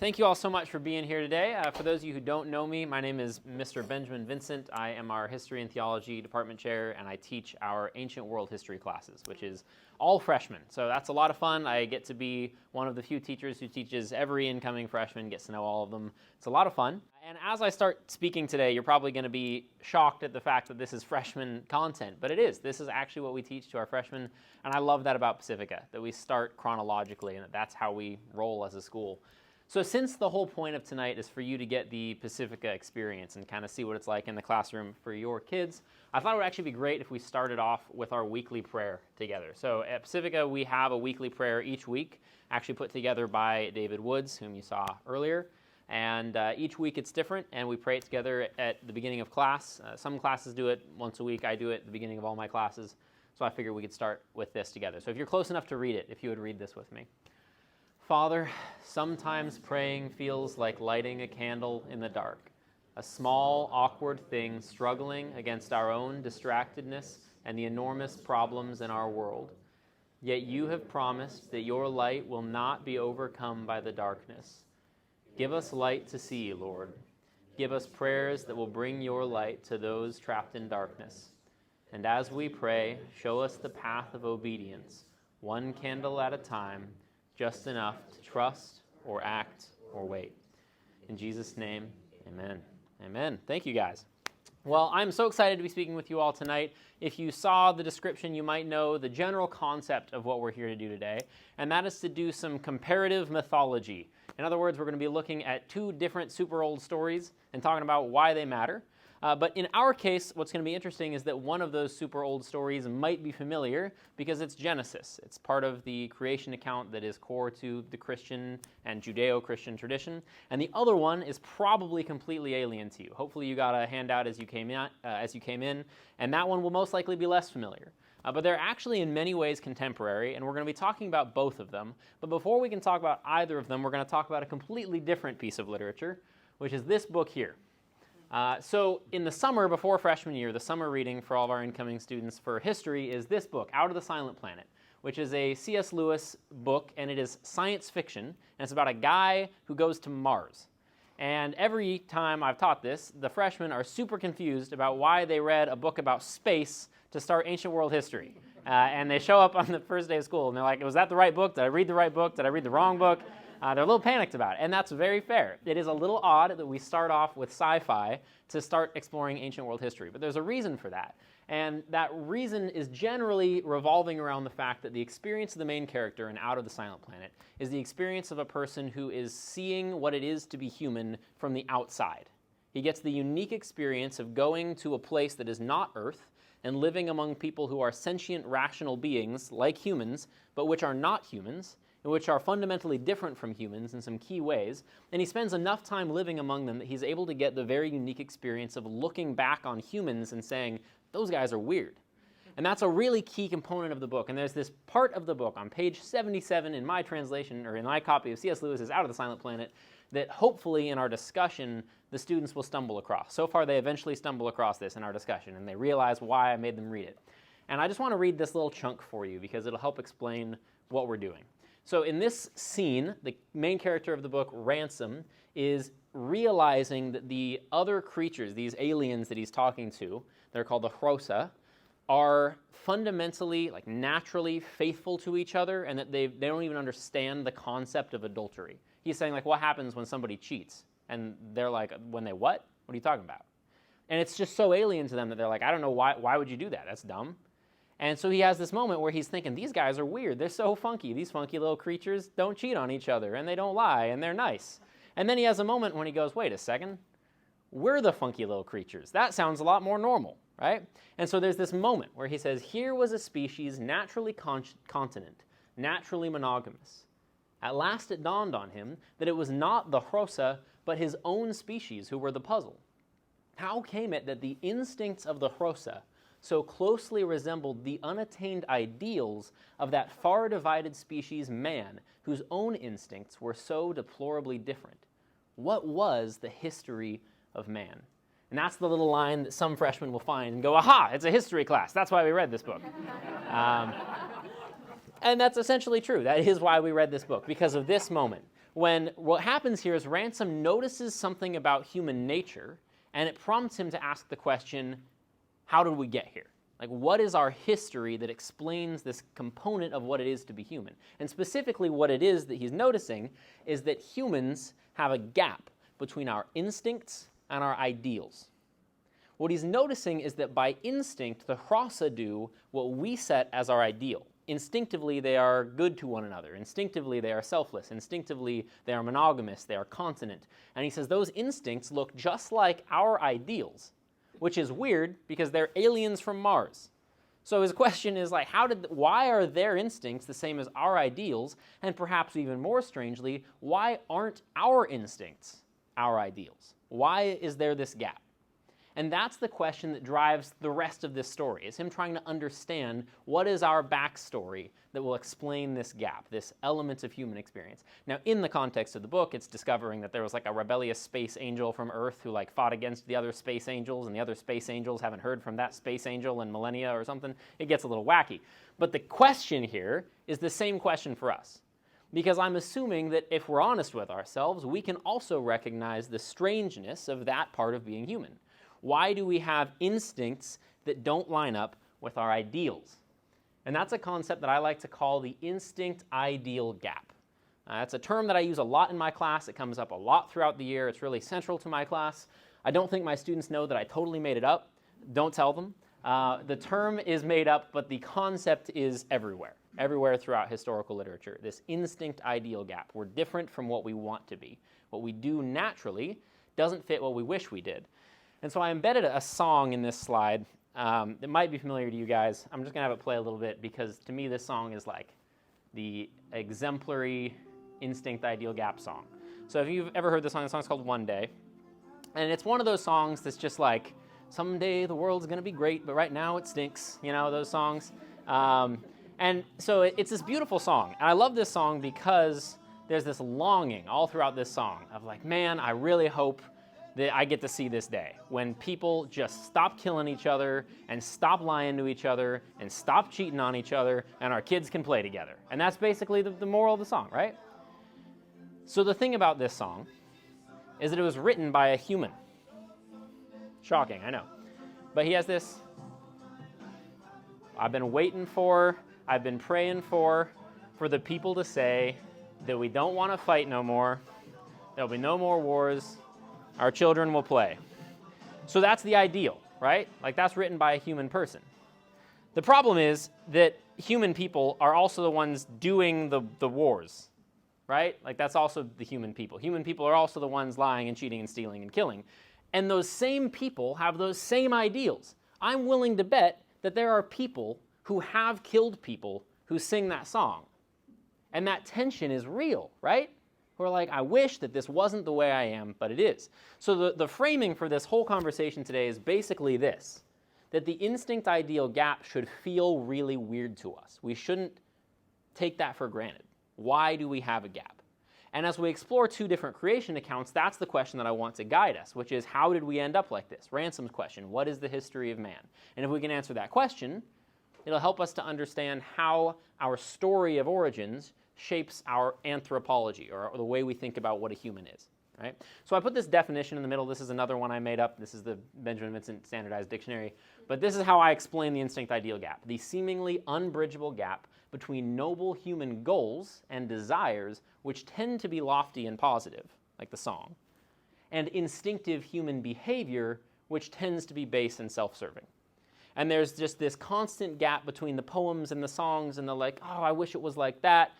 Thank you all so much for being here today. For those of you who don't know me, my name is Mr. Benjamin Vincent. I am our History and Theology Department Chair, and I teach our Ancient World History classes, which is all freshmen. So that's a lot of fun. I get to be one of the few teachers who teaches every incoming freshman, gets to know all of them. It's a lot of fun. And as I start speaking today, you're probably going to be shocked at the fact that this is freshman content, but it is. This is actually what we teach to our freshmen, and I love that about Pacifica, that we start chronologically and that's how we roll as a school. So since the whole point of tonight is for you to get the Pacifica experience and kind of see what it's like in the classroom for your kids, I thought it would actually be great if we started off with our weekly prayer together. So at Pacifica, we have a weekly prayer each week, actually put together by David Woods, whom you saw earlier. And each week it's different, and we pray it together at the beginning of class. Some classes do it once a week. I do it at the beginning of all my classes. So I figured we could start with this together. So if you're close enough to read it, if you would read this with me. Father, sometimes praying feels like lighting a candle in the dark, a small, awkward thing struggling against our own distractedness and the enormous problems in our world. Yet you have promised that your light will not be overcome by the darkness. Give us light to see, Lord. Give us prayers that will bring your light to those trapped in darkness. And as we pray, show us the path of obedience, one candle at a time, just enough to trust or act or wait. In Jesus' name, amen. Amen. Thank you, guys. Well, I'm so excited to be speaking with you all tonight. If you saw the description, you might know the general concept of what we're here to do today, and that is to do some comparative mythology. In other words, we're going to be looking at two different super old stories and talking about why they matter. But in our case, what's going to be interesting is that one of those super old stories might be familiar because it's Genesis. It's part of the creation account that is core to the Christian and Judeo-Christian tradition. And the other one is probably completely alien to you. Hopefully you got a handout as you came in, and that one will most likely be less familiar. But they're actually in many ways contemporary, and we're going to be talking about both of them. But before we can talk about either of them, we're going to talk about a completely different piece of literature, which is this book here. So in the summer before freshman year, the summer reading for all of our incoming students for history is this book, Out of the Silent Planet, which is a C.S. Lewis book, and it is science fiction, and it's about a guy who goes to Mars. And every time I've taught this, the freshmen are super confused about why they read a book about space to start ancient world history. And they show up on the first day of school, and they're like, was that the right book? Did I read the right book? Did I read the wrong book? They're a little panicked about it, and that's very fair. It is a little odd that we start off with sci-fi to start exploring ancient world history, but there's a reason for that. And that reason is generally revolving around the fact that the experience of the main character in Out of the Silent Planet is the experience of a person who is seeing what it is to be human from the outside. He gets the unique experience of going to a place that is not Earth and living among people who are sentient, rational beings like humans, but which are not humans, and which are fundamentally different from humans in some key ways, and he spends enough time living among them that he's able to get the very unique experience of looking back on humans and saying, those guys are weird. And that's a really key component of the book, and there's this part of the book on page 77 in my translation, or in my copy of C.S. Lewis's Out of the Silent Planet, that hopefully in our discussion the students will stumble across. So far they eventually stumble across this in our discussion, and they realize why I made them read it. And I just want to read this little chunk for you because it'll help explain what we're doing. So in this scene, the main character of the book, Ransom, is realizing that the other creatures, these aliens that he's talking to, they're called the Hrosa, are fundamentally, like naturally faithful to each other, and that they don't even understand the concept of adultery. He's saying, like, what happens when somebody cheats? And they're like, when they what? What are you talking about? And it's just so alien to them that they're like, I don't know, why would you do that? That's dumb. And so he has this moment where he's thinking, these guys are weird. They're so funky. These funky little creatures don't cheat on each other, and they don't lie, and they're nice. And then he has a moment when he goes, wait a second. We're the funky little creatures. That sounds a lot more normal, right? And so there's this moment where he says, here was a species naturally continent, naturally monogamous. At last it dawned on him that it was not the Hrosa, but his own species who were the puzzle. How came it that the instincts of the Hrosa so closely resembled the unattained ideals of that far divided species man, whose own instincts were so deplorably different? What was the history of man? And that's the little line that some freshmen will find and go, aha, it's a history class. That's why we read this book. And that's essentially true. That is why we read this book, because of this moment, when what happens here is Ransom notices something about human nature, and it prompts him to ask the question, how did we get here? Like, what is our history that explains this component of what it is to be human? And specifically, what it is that he's noticing is that humans have a gap between our instincts and our ideals. What he's noticing is that by instinct, the Rasa do what we set as our ideal. Instinctively, they are good to one another. Instinctively, they are selfless. Instinctively, they are monogamous. They are continent. And he says those instincts look just like our ideals, which is weird because they're aliens from Mars. So his question is like, why are their instincts the same as our ideals? And perhaps even more strangely, why aren't our instincts our ideals? Why is there this gap? And that's the question that drives the rest of this story, is him trying to understand what is our backstory that will explain this gap, this element of human experience. Now, in the context of the book, it's discovering that there was like a rebellious space angel from Earth who like fought against the other space angels, and the other space angels haven't heard from that space angel in millennia or something. It gets a little wacky. But the question here is the same question for us. Because I'm assuming that if we're honest with ourselves, we can also recognize the strangeness of that part of being human. Why do we have instincts that don't line up with our ideals? And that's a concept that I like to call the instinct-ideal gap. That's a term that I use a lot in my class. It comes up a lot throughout the year. It's really central to my class. I don't think my students know that I totally made it up. Don't tell them. The term is made up, but the concept is everywhere throughout historical literature. This instinct-ideal gap. We're different from what we want to be. What we do naturally doesn't fit what we wish we did. And so I embedded a song in this slide that might be familiar to you guys. I'm just going to have it play a little bit because to me this song is like the exemplary instinct ideal gap song. So if you've ever heard this song, the song's called One Day. And it's one of those songs that's just like, someday the world's going to be great, but right now it stinks, you know, those songs. And so it's this beautiful song. And I love this song because there's this longing all throughout this song of like, man, I really hope that I get to see this day when people just stop killing each other and stop lying to each other and stop cheating on each other and our kids can play together. And that's basically the moral of the song, right? So the thing about this song is that it was written by a human. Shocking, I know. But he has this, I've been waiting for, I've been praying for the people to say that we don't want to fight no more, there'll be no more wars, our children will play. So that's the ideal, right? Like that's written by a human person. The problem is that human people are also the ones doing the wars, right? Like that's also the human people. Human people are also the ones lying and cheating and stealing and killing. And those same people have those same ideals. I'm willing to bet that there are people who have killed people who sing that song. And that tension is real, right? We're like, I wish that this wasn't the way I am, but it is. So the framing for this whole conversation today is basically this, that the instinct-ideal gap should feel really weird to us. We shouldn't take that for granted. Why do we have a gap? And as we explore two different creation accounts, that's the question that I want to guide us, which is, how did we end up like this? Ransom's question, what is the history of man? And if we can answer that question, it'll help us to understand how our story of origins shapes our anthropology, or the way we think about what a human is, right? So I put this definition in the middle. This is another one I made up. This is the Benjamin Vincent Standardized Dictionary. But this is how I explain the instinct-ideal gap, the seemingly unbridgeable gap between noble human goals and desires, which tend to be lofty and positive, like the song, and instinctive human behavior, which tends to be base and self-serving. And there's just this constant gap between the poems and the songs and the like, oh, I wish it was like that,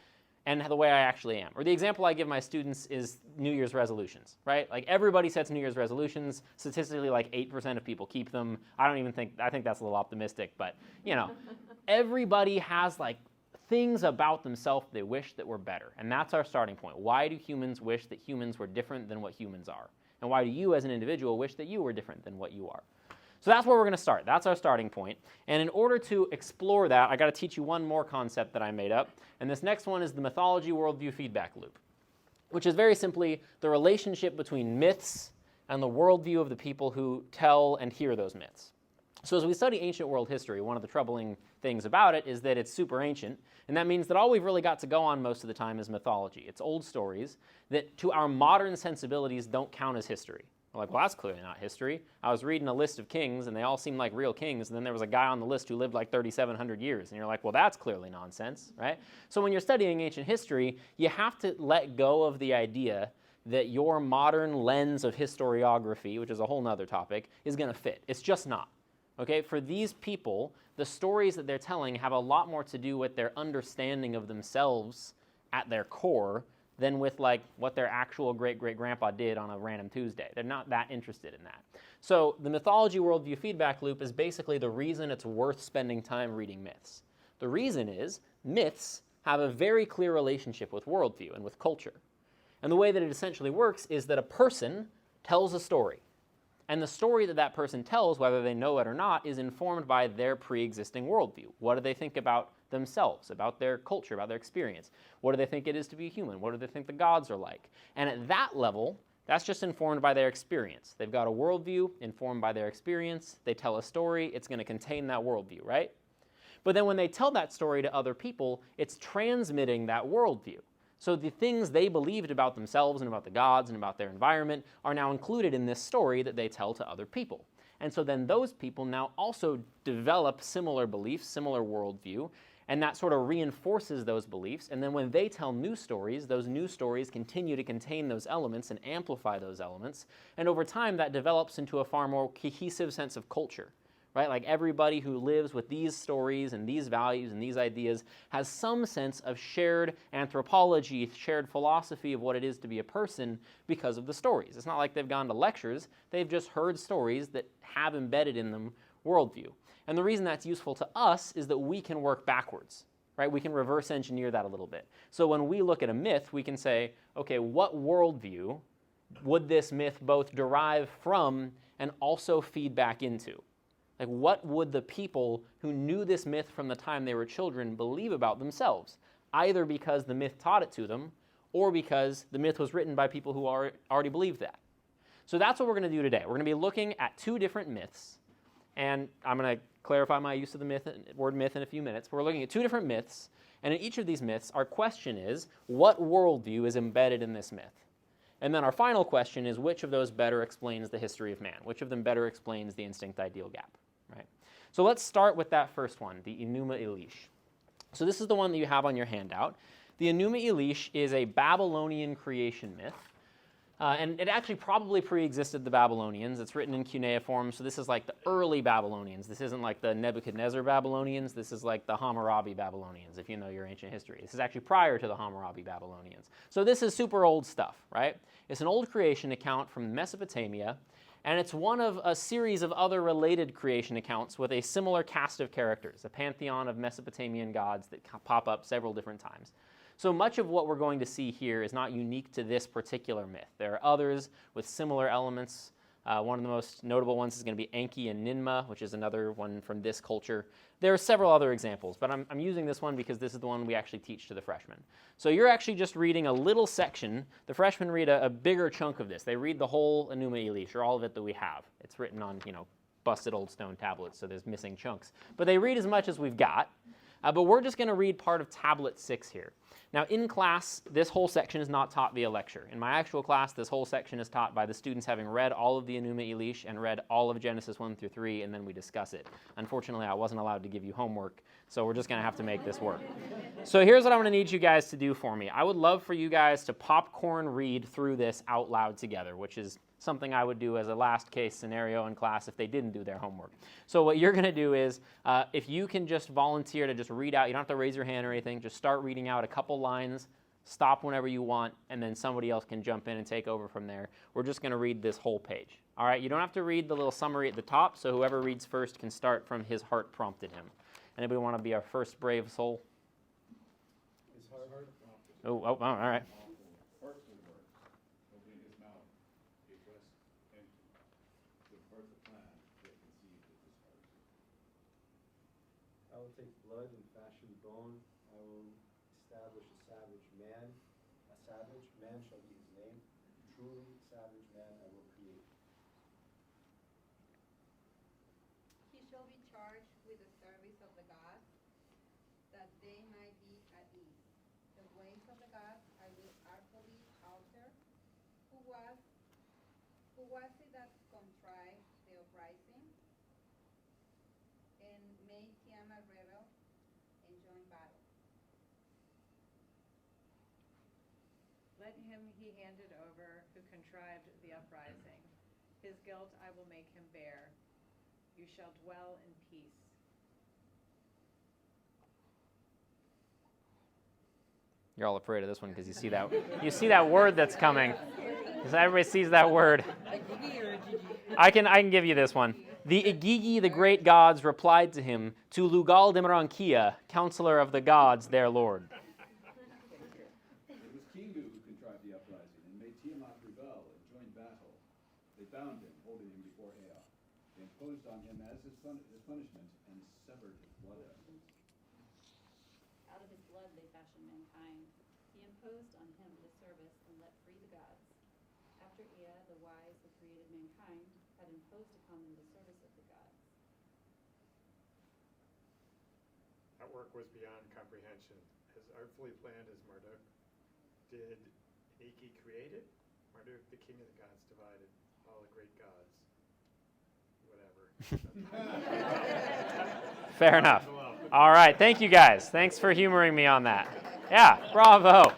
and the way I actually am. Or the example I give my students is New Year's resolutions, right? Like everybody sets New Year's resolutions. Statistically, like 8% of people keep them. I think that's a little optimistic, but you know, everybody has like things about themselves they wish that were better. And that's our starting point. Why do humans wish that humans were different than what humans are? And why do you as an individual wish that you were different than what you are? So that's where we're going to start. That's our starting point. And in order to explore that, I got to teach you one more concept that I made up. And this next one is the mythology worldview feedback loop, which is very simply the relationship between myths and the worldview of the people who tell and hear those myths. So as we study ancient world history, one of the troubling things about it is that it's super ancient, and that means that all we've really got to go on most of the time is mythology. It's old stories that to our modern sensibilities don't count as history. We're like, well, that's clearly not history. I was reading a list of kings, and they all seemed like real kings, and then there was a guy on the list who lived like 3,700 years, and you're like, well, that's clearly nonsense, right? So when you're studying ancient history, you have to let go of the idea that your modern lens of historiography, which is a whole nother topic, is going to fit. It's just not. Okay, for these people, the stories that they're telling have a lot more to do with their understanding of themselves at their core than with like what their actual great-great-grandpa did on a random Tuesday. They're not that interested in that. So the mythology worldview feedback loop is basically the reason it's worth spending time reading myths. The reason is myths have a very clear relationship with worldview and with culture. And the way that it essentially works is that a person tells a story. And the story that that person tells, whether they know it or not, is informed by their pre-existing worldview. What do they think about themselves, about their culture, about their experience? What do they think it is to be human? What do they think the gods are like? And at that level, that's just informed by their experience. They've got a worldview informed by their experience. They tell a story. It's going to contain that worldview, right? But then when they tell that story to other people, it's transmitting that worldview. So the things they believed about themselves and about the gods and about their environment are now included in this story that they tell to other people. And so then those people now also develop similar beliefs, similar worldview, and that sort of reinforces those beliefs. And then when they tell new stories, those new stories continue to contain those elements and amplify those elements. And over time, that develops into a far more cohesive sense of culture. Right? Like everybody who lives with these stories and these values and these ideas has some sense of shared anthropology, shared philosophy of what it is to be a person because of the stories. It's not like they've gone to lectures. They've just heard stories that have embedded in them worldview. And the reason that's useful to us is that we can work backwards. Right? We can reverse engineer that a little bit. So when we look at a myth, we can say, okay, what worldview would this myth both derive from and also feed back into? Like, what would the people who knew this myth from the time they were children believe about themselves? Either because the myth taught it to them, or because the myth was written by people who already believed that. So that's what we're going to do today. We're going to be looking at two different myths, and I'm going to clarify my use of the word myth in a few minutes. But we're looking at two different myths, and in each of these myths, our question is, what worldview is embedded in this myth? And then our final question is, which of those better explains the history of man? Which of them better explains the instinct-ideal gap? Right. So let's start with that first one, the Enuma Elish. So this is the one that you have on your handout. The Enuma Elish is a Babylonian creation myth. And it actually probably pre-existed the Babylonians. It's written in cuneiform, so this is like the early Babylonians. This isn't like the Nebuchadnezzar Babylonians. This is like the Hammurabi Babylonians, if you know your ancient history. This is actually prior to the Hammurabi Babylonians. So this is super old stuff, right? It's an old creation account from Mesopotamia, and it's one of a series of other related creation accounts with a similar cast of characters, a pantheon of Mesopotamian gods that pop up several different times. So much of what we're going to see here is not unique to this particular myth. There are others with similar elements. One of the most notable ones is going to be Enki and Ninmah, which is another one from this culture. There are several other examples, but I'm using this one because this is the one we actually teach to the freshmen. So you're actually just reading a little section. The freshmen read a bigger chunk of this. They read the whole Enuma Elish, or all of it that we have. It's written on, busted old stone tablets, so there's missing chunks. But they read as much as we've got. But we're just going to read part of Tablet 6 here. Now, in class, this whole section is not taught via lecture. In my actual class, this whole section is taught by the students having read all of the Enuma Elish and read all of Genesis 1 through 3, and then we discuss it. Unfortunately, I wasn't allowed to give you homework, so we're just going to have to make this work. So here's what I'm going to need you guys to do for me. I would love for you guys to popcorn read through this out loud together, which is something I would do as a last case scenario in class if they didn't do their homework. So what you're going to do is, if you can just volunteer to just read out, you don't have to raise your hand or anything, just start reading out a couple lines, stop whenever you want, and then somebody else can jump in and take over from there. We're just going to read this whole page. All right, you don't have to read the little summary at the top, so whoever reads first can start from his heart prompted him. Anybody want to be our first brave soul? His heart prompted. Oh, all right. I will take blood and fashion bone. I will establish a savage man. A savage man shall be his name. Truly savage man I will create. He shall be charged with the service of the gods, that they might be at ease. The ways of the gods I will artfully alter. Who was it that contrived the uprising, and made Tiamat rebel and join battle? Let him he handed over who contrived the uprising. His guilt I will make him bear. You shall dwell in peace. You're all afraid of this one because you see that word that's coming. Because everybody sees that word. I can give you this one. The Igigi, the great gods, replied to him, to Lugal Dimrankia, counselor of the gods, their lord. It was Kingu who contrived the uprising and made Tiamat rebel and join battle. They bound him, holding him before Ea. They imposed on him as his punishment and severed his blood vessels. Out of his blood they fashioned mankind. He imposed on him the service and let free the gods. After Ea, the wise who created mankind had imposed upon them the service of the gods. That work was beyond comprehension. As artfully planned as Marduk, did Enki create it? Marduk, the king of the gods, divided all the great gods. Whatever. Fair enough. All right, thank you guys. Thanks for humoring me on that. Yeah, bravo.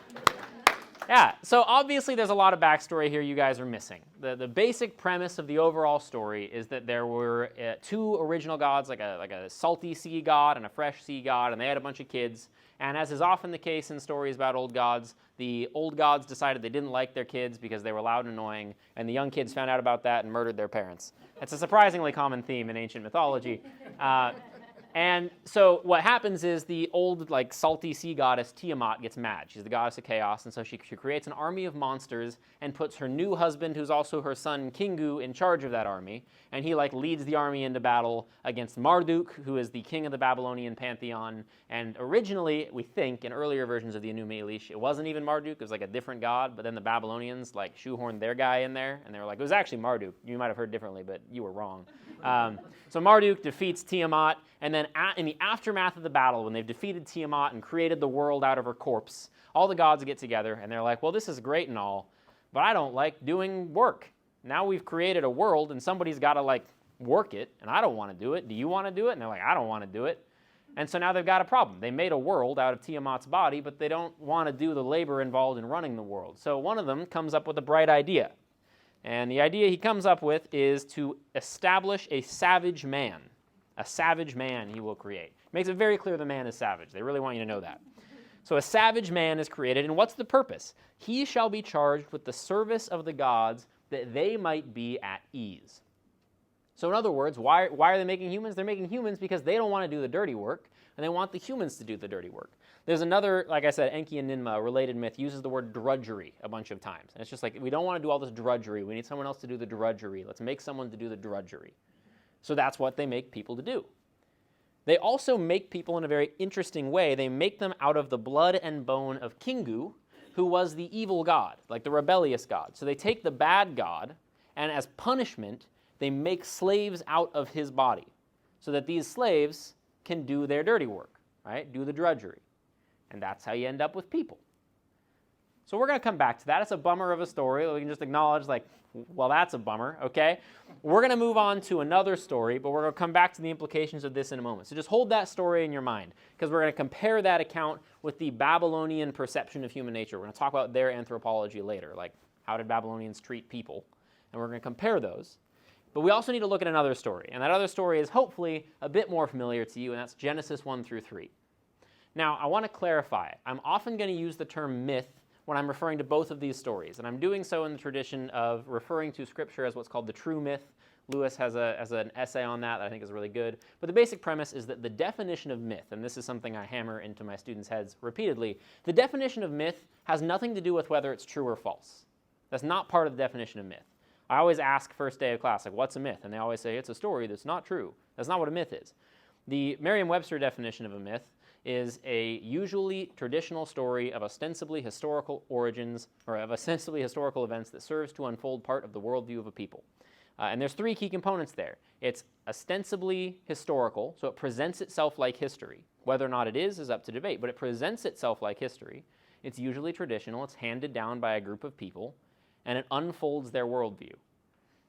Yeah, so obviously there's a lot of backstory here you guys are missing. The basic premise of the overall story is that there were two original gods, like a salty sea god and a fresh sea god, and they had a bunch of kids. And as is often the case in stories about old gods, the old gods decided they didn't like their kids because they were loud and annoying, and the young kids found out about that and murdered their parents. It's a surprisingly common theme in ancient mythology. And so what happens is the old, salty sea goddess Tiamat gets mad. She's the goddess of chaos, and so she creates an army of monsters and puts her new husband, who's also her son Kingu, in charge of that army. And he, leads the army into battle against Marduk, who is the king of the Babylonian pantheon. And originally, we think, in earlier versions of the Enuma Elish, it wasn't even Marduk. It was, a different god. But then the Babylonians, shoehorned their guy in there. And they were like, it was actually Marduk. You might have heard differently, but you were wrong. So Marduk defeats Tiamat, and then in the aftermath of the battle, when they've defeated Tiamat and created the world out of her corpse, all the gods get together, and they're like, well, this is great and all, but I don't like doing work. Now we've created a world, and somebody's got to, work it, and I don't want to do it. Do you want to do it? And they're like, I don't want to do it. And so now they've got a problem. They made a world out of Tiamat's body, but they don't want to do the labor involved in running the world. So one of them comes up with a bright idea. And the idea he comes up with is to establish a savage man. A savage man he will create. Makes it very clear the man is savage. They really want you to know that. So a savage man is created, and what's the purpose? He shall be charged with the service of the gods that they might be at ease. So in other words, why are they making humans? They're making humans because they don't want to do the dirty work, and they want the humans to do the dirty work. There's another, like I said, Enki and Ninmah, a related myth, uses the word drudgery a bunch of times. And it's just we don't want to do all this drudgery. We need someone else to do the drudgery. Let's make someone to do the drudgery. So that's what they make people to do. They also make people in a very interesting way. They make them out of the blood and bone of Kingu, who was the evil god, the rebellious god. So they take the bad god, and as punishment, they make slaves out of his body so that these slaves can do their dirty work, right? Do the drudgery. And that's how you end up with people. So we're going to come back to that. It's a bummer of a story. We can just acknowledge, well, that's a bummer, okay? We're going to move on to another story, but we're going to come back to the implications of this in a moment. So just hold that story in your mind, because we're going to compare that account with the Babylonian perception of human nature. We're going to talk about their anthropology later, how did Babylonians treat people? And we're going to compare those. But we also need to look at another story, and that other story is hopefully a bit more familiar to you, and that's Genesis 1 through 3. Now, I want to clarify. I'm often going to use the term myth when I'm referring to both of these stories, and I'm doing so in the tradition of referring to Scripture as what's called the true myth. Lewis has an essay on that I think is really good. But the basic premise is that the definition of myth, and this is something I hammer into my students' heads repeatedly, the definition of myth has nothing to do with whether it's true or false. That's not part of the definition of myth. I always ask first day of class, what's a myth? And they always say, it's a story that's not true. That's not what a myth is. The Merriam-Webster definition of a myth is a usually traditional story of ostensibly historical origins or of ostensibly historical events that serves to unfold part of the worldview of a people. And there's three key components there. It's ostensibly historical, so it presents itself like history. Whether or not it is up to debate, but it presents itself like history. It's usually traditional, it's handed down by a group of people, and it unfolds their worldview.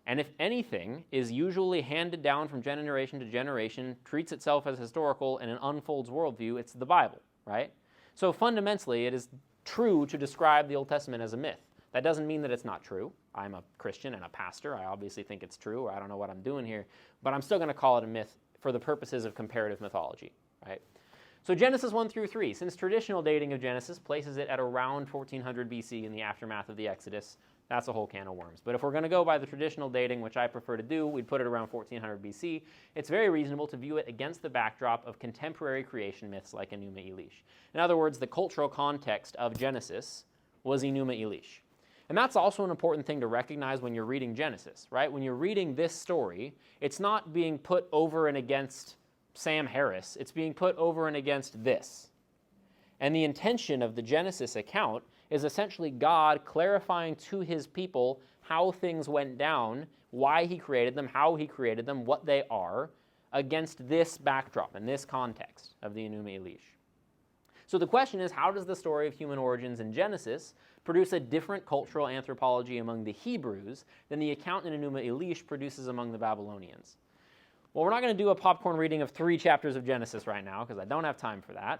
And if anything is usually handed down from generation to generation, treats itself as historical, and it unfolds worldview, it's the Bible, right? So fundamentally, it is true to describe the Old Testament as a myth. That doesn't mean that it's not true. I'm a Christian and a pastor. I obviously think it's true, or I don't know what I'm doing here, but I'm still going to call it a myth for the purposes of comparative mythology, right? So Genesis 1 through 3, since traditional dating of Genesis places it at around 1400 BC in the aftermath of the Exodus, that's a whole can of worms. But if we're going to go by the traditional dating, which I prefer to do, we'd put it around 1400 BC. It's very reasonable to view it against the backdrop of contemporary creation myths like Enuma Elish. In other words, the cultural context of Genesis was Enuma Elish. And that's also an important thing to recognize when you're reading Genesis, right? When you're reading this story, it's not being put over and against Sam Harris. It's being put over and against this. And the intention of the Genesis account is essentially God clarifying to his people how things went down, why he created them, how he created them, what they are, against this backdrop and this context of the Enuma Elish. So the question is, how does the story of human origins in Genesis produce a different cultural anthropology among the Hebrews than the account in Enuma Elish produces among the Babylonians? Well, we're not going to do a popcorn reading of 3 chapters of Genesis right now, because I don't have time for that,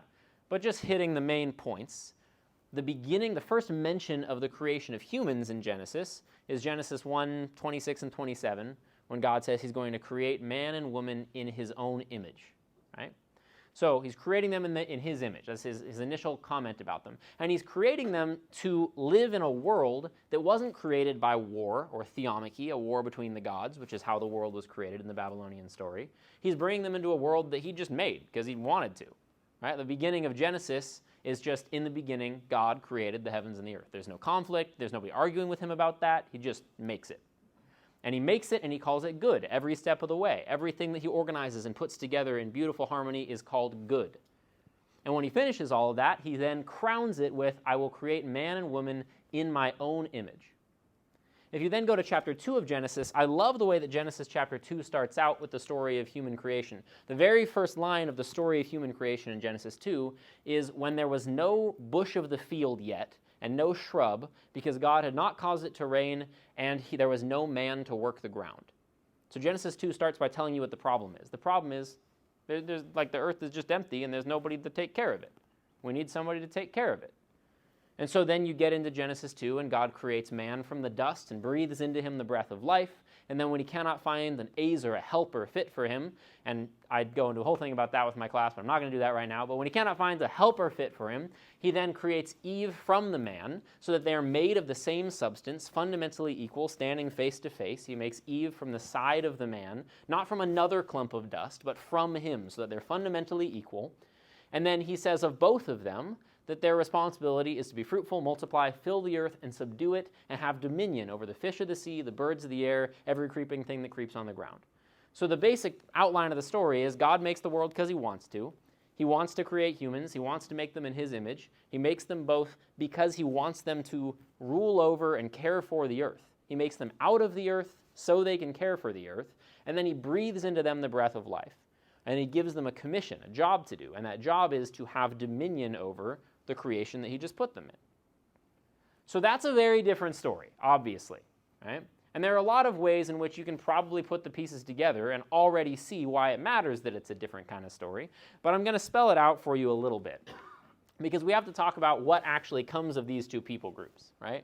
but just hitting the main points. The first mention of the creation of humans in Genesis is Genesis 1, 26 and 27, when God says he's going to create man and woman in his own image, right? So he's creating them in his image. That's his initial comment about them. And he's creating them to live in a world that wasn't created by war or theomachy, a war between the gods, which is how the world was created in the Babylonian story. He's bringing them into a world that he just made because he wanted to. Right? The beginning of Genesis is just, in the beginning, God created the heavens and the earth. There's no conflict. There's nobody arguing with him about that. He just makes it. And he makes it and he calls it good every step of the way. Everything that he organizes and puts together in beautiful harmony is called good. And when he finishes all of that, he then crowns it with, I will create man and woman in my own image. If you then go to chapter 2 of Genesis, I love the way that Genesis chapter 2 starts out with the story of human creation. The very first line of the story of human creation in Genesis 2 is, when there was no bush of the field yet, and no shrub, because God had not caused it to rain, and there was no man to work the ground. So Genesis 2 starts by telling you what the problem is. The problem is, there's like the earth is just empty, and there's nobody to take care of it. We need somebody to take care of it. And so then you get into Genesis 2, and God creates man from the dust and breathes into him the breath of life. And then when he cannot find an Ezer, a helper fit for him, and I'd go into a whole thing about that with my class, but I'm not going to do that right now, but when he cannot find a helper fit for him, he then creates Eve from the man so that they are made of the same substance, fundamentally equal, standing face to face. He makes Eve from the side of the man, not from another clump of dust, but from him, so that they're fundamentally equal. And then he says of both of them that their responsibility is to be fruitful, multiply, fill the earth, and subdue it, and have dominion over the fish of the sea, the birds of the air, every creeping thing that creeps on the ground. So the basic outline of the story is God makes the world because he wants to. He wants to create humans. He wants to make them in his image. He makes them both because he wants them to rule over and care for the earth. He makes them out of the earth so they can care for the earth, and then he breathes into them the breath of life. And he gives them a commission, a job to do, and that job is to have dominion over the creation that he just put them in. So that's a very different story, obviously, right? And there are a lot of ways in which you can probably put the pieces together and already see why it matters that it's a different kind of story, but I'm going to spell it out for you a little bit, because we have to talk about what actually comes of these two people groups, right?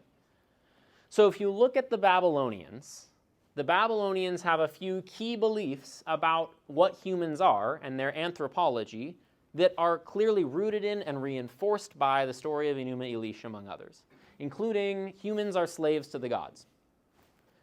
So if you look at the Babylonians have a few key beliefs about what humans are and their anthropology that are clearly rooted in and reinforced by the story of Enuma Elish, among others, including humans are slaves to the gods.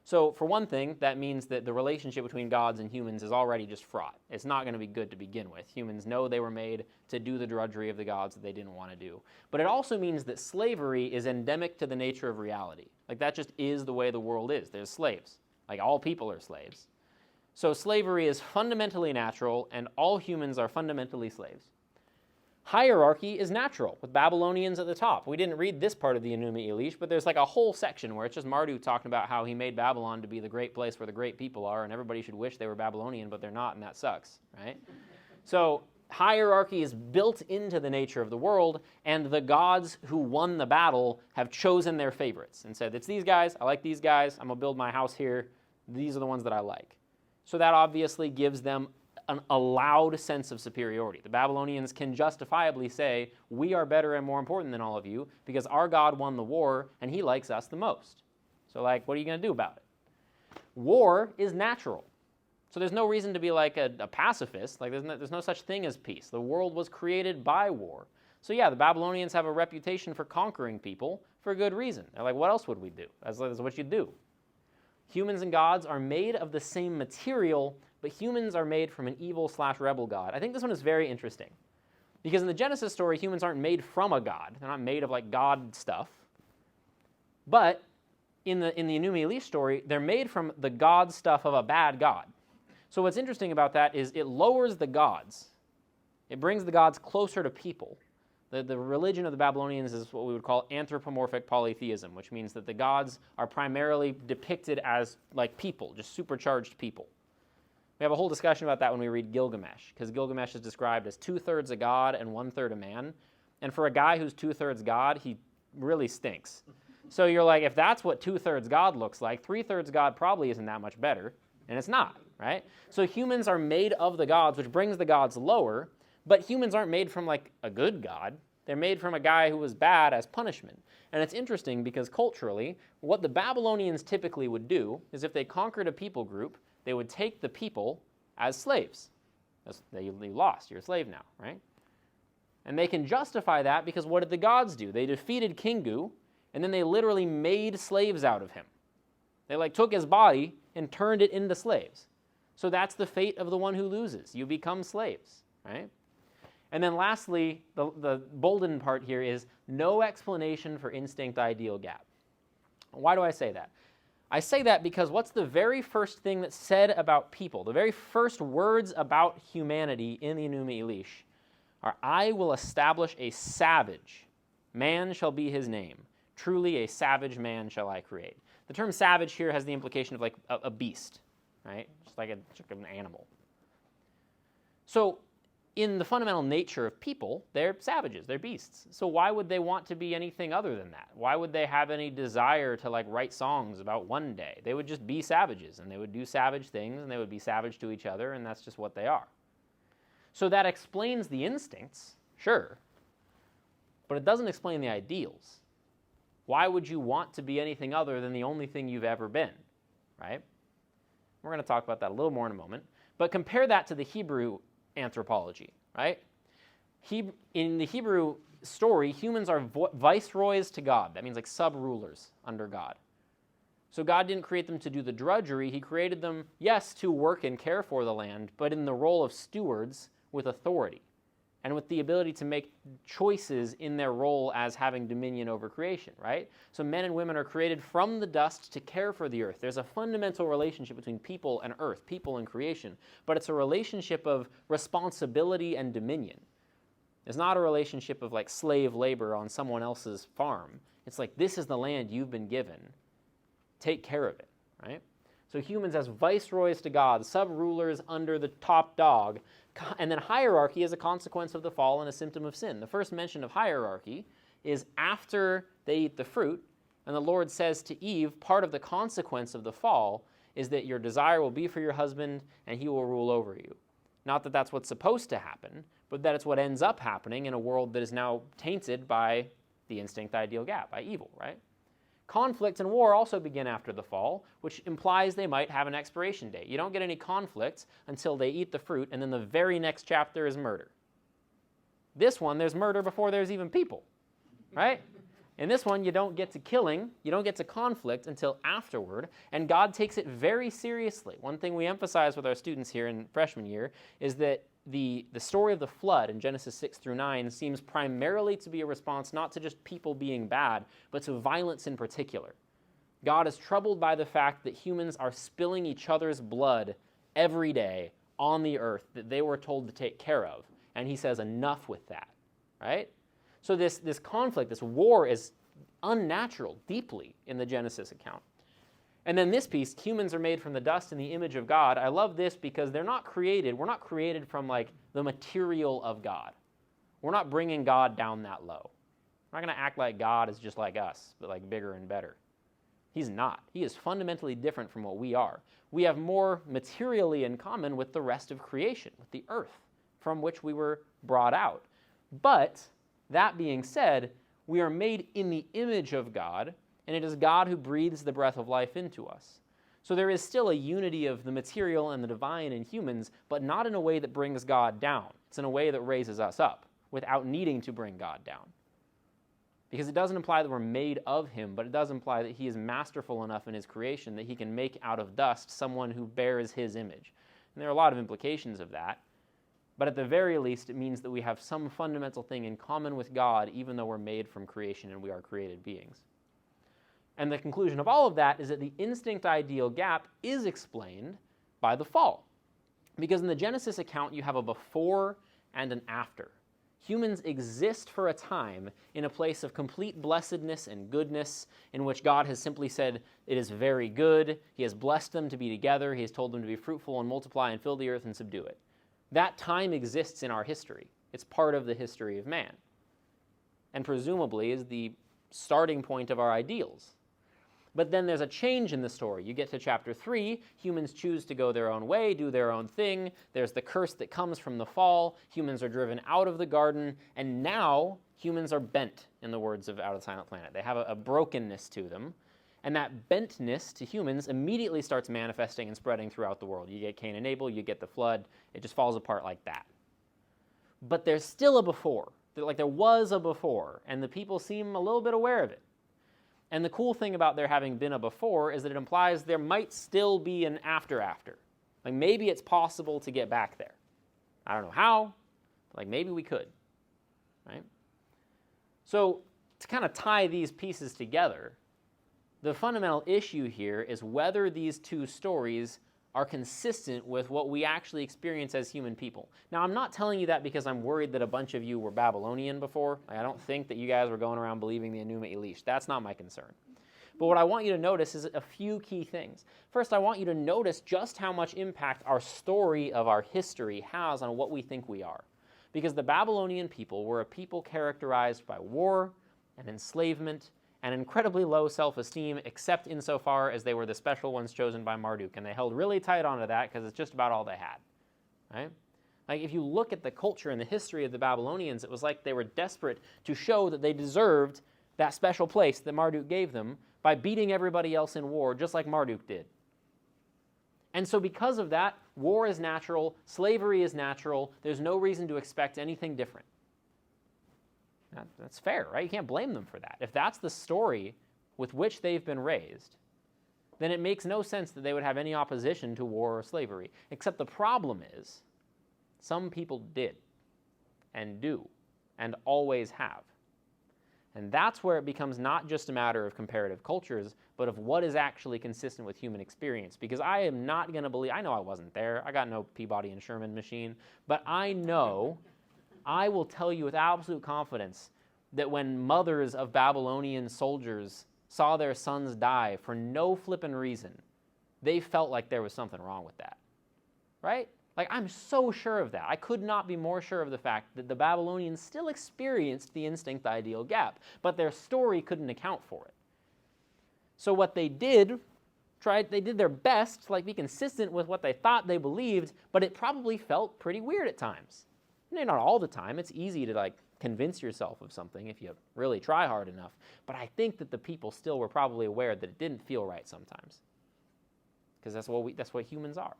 So for one thing, that means that the relationship between gods and humans is already just fraught. It's not going to be good to begin with. Humans know they were made to do the drudgery of the gods that they didn't want to do. But it also means that slavery is endemic to the nature of reality. Like, that just is the way the world is. There's slaves. Like, all people are slaves. So slavery is fundamentally natural, and all humans are fundamentally slaves. Hierarchy is natural, with Babylonians at the top. We didn't read this part of the Enuma Elish, but there's like a whole section where it's just Marduk talking about how he made Babylon to be the great place where the great people are, and everybody should wish they were Babylonian, but they're not, and that sucks, right? So hierarchy is built into the nature of the world, and the gods who won the battle have chosen their favorites and said, it's these guys, I like these guys, I'm going to build my house here, these are the ones that I like. So that obviously gives them an allowed sense of superiority. The Babylonians can justifiably say, we are better and more important than all of you because our God won the war and he likes us the most. So like, what are you going to do about it? War is natural. So there's no reason to be like a pacifist. Like there's no such thing as peace. The world was created by war. So yeah, the Babylonians have a reputation for conquering people for a good reason. They're like, what else would we do? That's what you do. Humans and gods are made of the same material, but humans are made from an evil/rebel god. I think this one is very interesting. Because in the Genesis story, humans aren't made from a god. They're not made of like god stuff. But in the Enuma Elish story, they're made from the god stuff of a bad god. So what's interesting about that is it lowers the gods. It brings the gods closer to people. The religion of the Babylonians is what we would call anthropomorphic polytheism, which means that the gods are primarily depicted as like people, just supercharged people. We have a whole discussion about that when we read Gilgamesh, because Gilgamesh is described as 2/3 a god and 1/3 a man. And for a guy who's 2/3 god, he really stinks. So you're like, if that's what 2/3 god looks like, 3/3 god probably isn't that much better, and it's not, right? So humans are made of the gods, which brings the gods lower, but humans aren't made from like a good god. They're made from a guy who was bad as punishment. And it's interesting because culturally, what the Babylonians typically would do is if they conquered a people group, they would take the people as slaves. You lost, you're a slave now, right? And they can justify that because what did the gods do? They defeated Kingu, and then they literally made slaves out of him. They like took his body and turned it into slaves. So that's the fate of the one who loses. You become slaves, right? And then lastly, the bolden part here is no explanation for instinct-ideal gap. Why do I say that? I say that because what's the very first thing that's said about people? The very first words about humanity in the Enuma Elish are, I will establish a savage. Man shall be his name. Truly a savage man shall I create. The term savage here has the implication of like a beast, right? Just like an animal. So in the fundamental nature of people, they're savages, they're beasts. So why would they want to be anything other than that? Why would they have any desire to like write songs about one day? They would just be savages, and they would do savage things, and they would be savage to each other, and that's just what they are. So that explains the instincts, sure, but it doesn't explain the ideals. Why would you want to be anything other than the only thing you've ever been, right? We're going to talk about that a little more in a moment, but compare that to the Hebrew anthropology, right? In the Hebrew story, humans are viceroys to God. That means like sub-rulers under God. So God didn't create them to do the drudgery. He created them, yes, to work and care for the land, but in the role of stewards with authority and with the ability to make choices in their role as having dominion over creation, right? So men and women are created from the dust to care for the earth. There's a fundamental relationship between people and earth, people and creation, but it's a relationship of responsibility and dominion. It's not a relationship of like slave labor on someone else's farm. It's like, this is the land you've been given. Take care of it, right? So humans as viceroys to God, sub-rulers under the top dog, and then hierarchy is a consequence of the fall and a symptom of sin. The first mention of hierarchy is after they eat the fruit, and the Lord says to Eve, part of the consequence of the fall is that your desire will be for your husband, and he will rule over you. Not that that's what's supposed to happen, but that it's what ends up happening in a world that is now tainted by the instinct-ideal gap, by evil, right? Conflict and war also begin after the fall, which implies they might have an expiration date. You don't get any conflicts until they eat the fruit, and then the very next chapter is murder. This one, there's murder before there's even people, right? In this one, you don't get to killing, you don't get to conflict until afterward, and God takes it very seriously. One thing we emphasize with our students here in freshman year is that the story of the flood in Genesis 6-9 seems primarily to be a response not to just people being bad, but to violence in particular. God is troubled by the fact that humans are spilling each other's blood every day on the earth that they were told to take care of. And he says, enough with that. right? So this conflict, this war is unnatural deeply in the Genesis account. And then this piece, humans are made from the dust in the image of God. I love this because we're not created from like the material of God. We're not bringing God down that low. We're not going to act like God is just like us, but like bigger and better. He's not. He is fundamentally different from what we are. We have more materially in common with the rest of creation, with the earth from which we were brought out. But that being said, we are made in the image of God, and it is God who breathes the breath of life into us. So there is still a unity of the material and the divine in humans, but not in a way that brings God down. It's in a way that raises us up without needing to bring God down. Because it doesn't imply that we're made of him, but it does imply that he is masterful enough in his creation that he can make out of dust someone who bears his image. And there are a lot of implications of that. But at the very least, it means that we have some fundamental thing in common with God, even though we're made from creation and we are created beings. And the conclusion of all of that is that the instinct-ideal gap is explained by the fall. Because in the Genesis account, you have a before and an after. Humans exist for a time in a place of complete blessedness and goodness, in which God has simply said, it is very good. He has blessed them to be together. He has told them to be fruitful and multiply and fill the earth and subdue it. That time exists in our history. It's part of the history of man. And presumably is the starting point of our ideals. But then there's a change in the story. You get to chapter 3, humans choose to go their own way, do their own thing. There's the curse that comes from the fall. Humans are driven out of the garden, and now humans are bent, in the words of Out of the Silent Planet. They have a brokenness to them, and that bentness to humans immediately starts manifesting and spreading throughout the world. You get Cain and Abel, you get the flood, it just falls apart like that. But there's still a before. Like there was a before, and the people seem a little bit aware of it. And the cool thing about there having been a before is that it implies there might still be an after. Like maybe it's possible to get back there. I don't know how, but like maybe we could, right? So to kind of tie these pieces together, the fundamental issue here is whether these two stories are consistent with what we actually experience as human people. Now, I'm not telling you that because I'm worried that a bunch of you were Babylonian before. I don't think that you guys were going around believing the Enuma Elish. That's not my concern. But what I want you to notice is a few key things. First, I want you to notice just how much impact our story of our history has on what we think we are. Because the Babylonian people were a people characterized by war and enslavement and incredibly low self-esteem, except insofar as they were the special ones chosen by Marduk. And they held really tight onto that because it's just about all they had, right? Like if you look at the culture and the history of the Babylonians, it was like they were desperate to show that they deserved that special place that Marduk gave them by beating everybody else in war, just like Marduk did. And so because of that, war is natural, slavery is natural, there's no reason to expect anything different. That's fair, right? You can't blame them for that. If that's the story with which they've been raised, then it makes no sense that they would have any opposition to war or slavery. Except the problem is, some people did, and do, and always have. And that's where it becomes not just a matter of comparative cultures, but of what is actually consistent with human experience. Because I am not going to believe, I know I wasn't there, I got no Peabody and Sherman machine, but I know, I will tell you with absolute confidence that when mothers of Babylonian soldiers saw their sons die for no flippin' reason, they felt like there was something wrong with that, right? Like, I'm so sure of that. I could not be more sure of the fact that the Babylonians still experienced the instinct-ideal gap, but their story couldn't account for it. So what they did, they did their best to be consistent with what they thought they believed, but it probably felt pretty weird at times. Not all the time. It's easy to convince yourself of something if you really try hard enough. But I think that the people still were probably aware that it didn't feel right sometimes, because that's what humans are.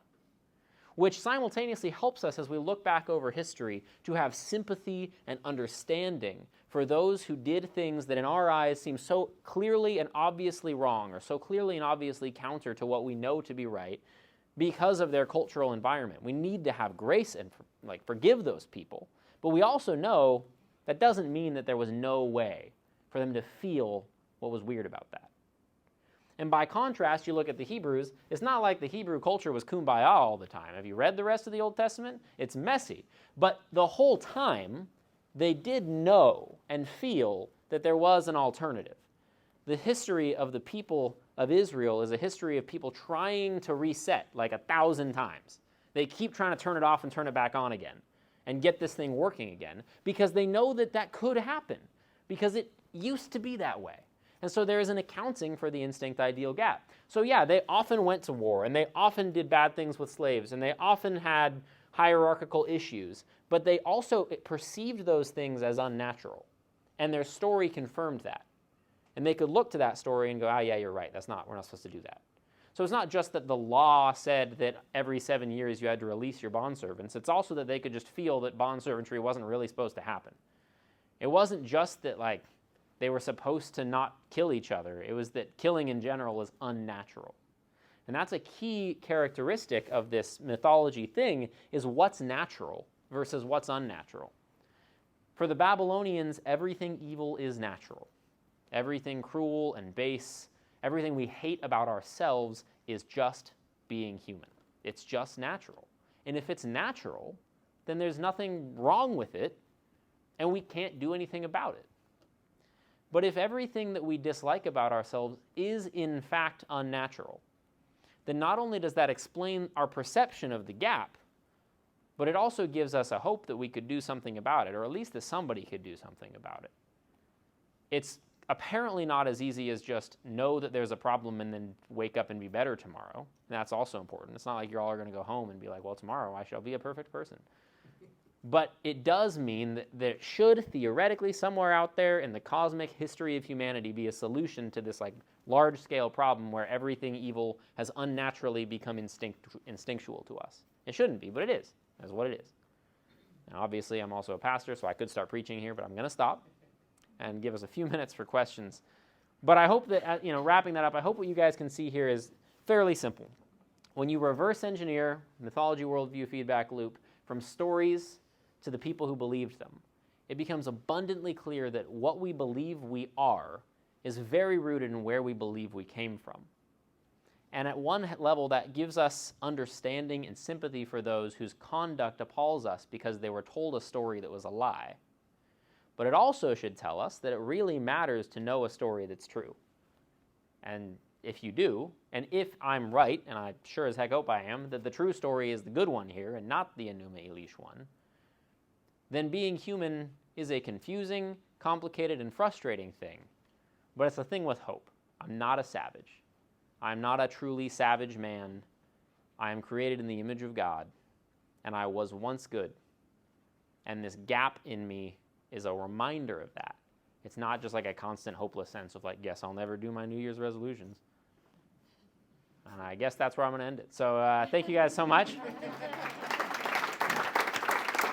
Which simultaneously helps us as we look back over history to have sympathy and understanding for those who did things that in our eyes seem so clearly and obviously wrong, or so clearly and obviously counter to what we know to be right, because of their cultural environment. We need to have grace and forgive those people. But we also know that doesn't mean that there was no way for them to feel what was weird about that. And by contrast, you look at the Hebrews, it's not like the Hebrew culture was kumbaya all the time. Have you read the rest of the Old Testament? It's messy. But the whole time, they did know and feel that there was an alternative. The history of the people of Israel is a history of people trying to reset like 1,000 times. They keep trying to turn it off and turn it back on again and get this thing working again because they know that that could happen because it used to be that way. And so there is an accounting for the instinct-ideal gap. So yeah, they often went to war, and they often did bad things with slaves, and they often had hierarchical issues, but they also perceived those things as unnatural. And their story confirmed that. And they could look to that story and go, yeah, you're right, we're not supposed to do that. So it's not just that the law said that every 7 years you had to release your bondservants, it's also that they could just feel that bondservantry wasn't really supposed to happen. It wasn't just that they were supposed to not kill each other. It was that killing in general is unnatural. And that's a key characteristic of this mythology thing, is what's natural versus what's unnatural. For the Babylonians, everything evil is natural. Everything cruel and base, everything we hate about ourselves is just being human. It's just natural. And if it's natural, then there's nothing wrong with it, and we can't do anything about it. But if everything that we dislike about ourselves is in fact unnatural, then not only does that explain our perception of the gap, but it also gives us a hope that we could do something about it, or at least that somebody could do something about it. It's apparently not as easy as just know that there's a problem and then wake up and be better tomorrow. And that's also important. It's not like you're all going to go home and be like, well, tomorrow I shall be a perfect person. But it does mean that there should theoretically somewhere out there in the cosmic history of humanity be a solution to this large-scale problem where everything evil has unnaturally become instinctual to us. It shouldn't be, but it is. That's what it is. Now, obviously, I'm also a pastor, so I could start preaching here, but I'm going to stop and give us a few minutes for questions. But I hope that, wrapping that up, I hope what you guys can see here is fairly simple. When you reverse engineer mythology worldview feedback loop from stories to the people who believed them, it becomes abundantly clear that what we believe we are is very rooted in where we believe we came from. And at one level, that gives us understanding and sympathy for those whose conduct appalls us because they were told a story that was a lie. But it also should tell us that it really matters to know a story that's true. And if you do, and if I'm right, and I sure as heck hope I am, that the true story is the good one here and not the Enuma Elish one, then being human is a confusing, complicated, and frustrating thing. But it's a thing with hope. I'm not a savage. I'm not a truly savage man. I am created in the image of God, and I was once good. And this gap in me is a reminder of that. It's not just a constant hopeless sense of guess I'll never do my New Year's resolutions. And I guess that's where I'm going to end it. So thank you guys so much.